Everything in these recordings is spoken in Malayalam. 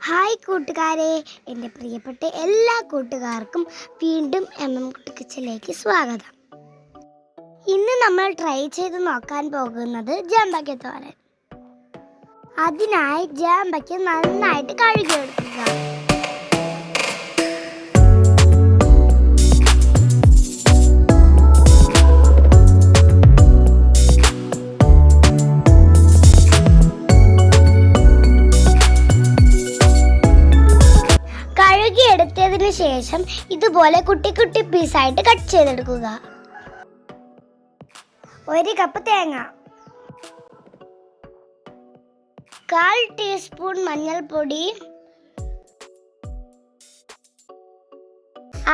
ഹായ് കൂട്ടുകാരെ, എൻ്റെ പ്രിയപ്പെട്ട എല്ലാ കൂട്ടുകാർക്കും വീണ്ടും MM കിച്ചണിലേക്ക് സ്വാഗതം. ഇന്ന് നമ്മൾ ട്രൈ ചെയ്ത് നോക്കാൻ പോകുന്നത് ജാമ്പയ്ക്ക തോരൻ. അതിനായി ജാമ്പയ്ക്ക നന്നായിട്ട് കഴുകിയെടുക്കുക. എടുത്തതിന് ശേഷം ഇതുപോലെ കുട്ടി കുട്ടി പീസായിട്ട് കട്ട് ചെയ്തെടുക്കുക. 1 കപ്പ് തേങ്ങ, 1/4 ടീസ്പൂൺ മഞ്ഞൾപ്പൊടി,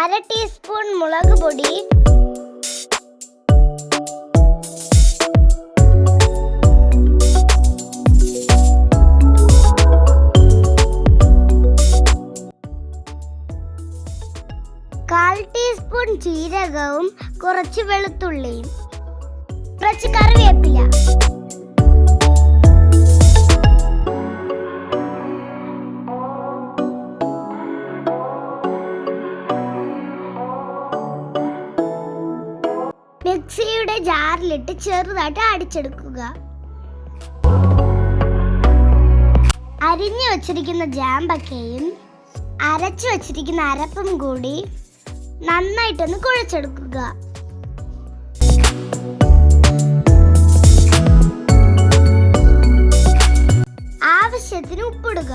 1/2 ടീസ്പൂൺ മുളക് പൊടി, 1/4 ടീസ്പൂൺ ജീരകവും കുറച്ച് വെളുത്തുള്ളിയും, കുറച്ച് കറിവേപ്പില, മിക്സിയുടെ ജാറിലിട്ട് ചെറുതായിട്ട് അടിച്ചെടുക്കുക. അരിഞ്ഞു വച്ചിരിക്കുന്ന ജാമ്പയ്ക്കയും അരച്ചു വച്ചിരിക്കുന്ന അരപ്പും കൂടി നന്നായിട്ടൊന്ന് കുഴച്ചെടുക്കുക. ആവശ്യത്തിന് ഉപ്പിടുക.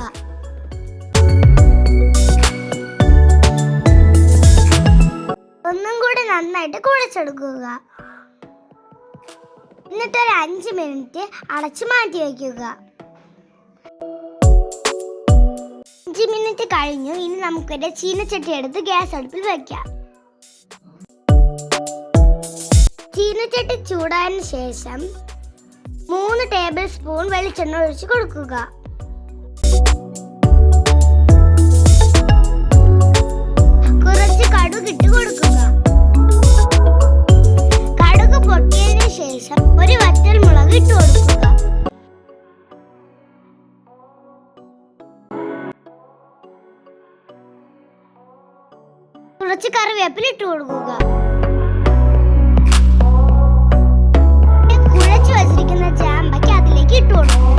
ഒന്നും കൂടി നന്നായിട്ട് കുഴച്ചെടുക്കുക. എന്നിട്ട് ഒരു 5 മിനിറ്റ് അടച്ചു മാറ്റി വയ്ക്കുക. 5 മിനിറ്റ് കഴിഞ്ഞു. ഇനി നമുക്കൊരു ചീനച്ചട്ടി എടുത്ത് ഗ്യാസ് അടുപ്പിൽ വയ്ക്കാം. ചീനച്ചട്ടി ചൂടായതിനു ശേഷം 3 ടേബിൾ സ്പൂൺ വെളിച്ചെണ്ണ ഒഴിച്ച് കൊടുക്കുക. കുറച്ച് കടുക് ഇട്ട് കൊടുക്കുക. കടുക് പൊട്ടിയതിനു ശേഷം ഒരു വറ്റൽ മുളക് ഇട്ട് കൊടുക്കുക. കുറച്ച് കറിവേപ്പില ഇട്ട് കൊടുക്കുക. കുഴച്ചു വച്ചിരിക്കുന്ന ജാമ്പയ്ക്ക അതിലേക്ക് ഇട്ട് കൊടുക്കുക.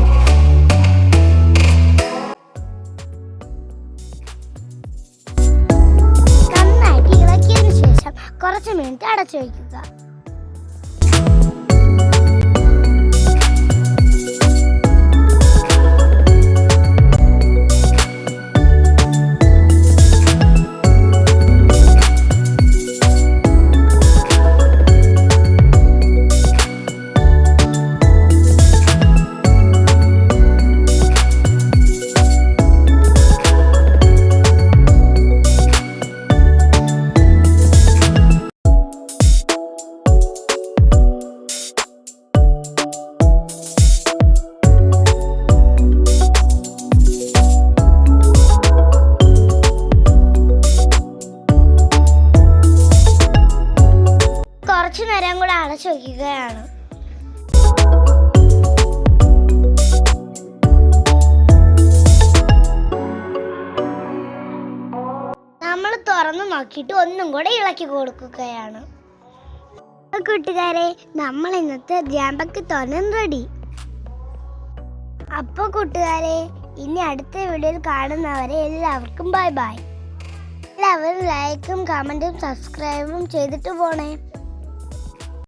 നന്നായിട്ട് ഇളക്കിയതിനു ശേഷം കുറച്ച് മിനിറ്റ് അടച്ചു വയ്ക്കുക. കുറച്ചു നേരം കൂടെ അടച്ചു വയ്ക്കുകയാണ്. നമ്മൾ തുറന്നു നോക്കിയിട്ട് ഒന്നും കൂടെ ഇളക്കി കൊടുക്കുകയാണ്. കൂട്ടുകാരെ, നമ്മൾ ഇന്നത്തെ ജാമ്പയ്ക്ക തോരൻ റെഡി. അപ്പോൾ കൂട്ടുകാരെ, ഇനി അടുത്ത വീഡിയോയിൽ കാണുന്നവരെ എല്ലാവർക്കും ബൈ ബൈ. എല്ലാവരും ലൈക്കും കമൻറ്റും സബ്സ്ക്രൈബും ചെയ്തിട്ട് പോണേ.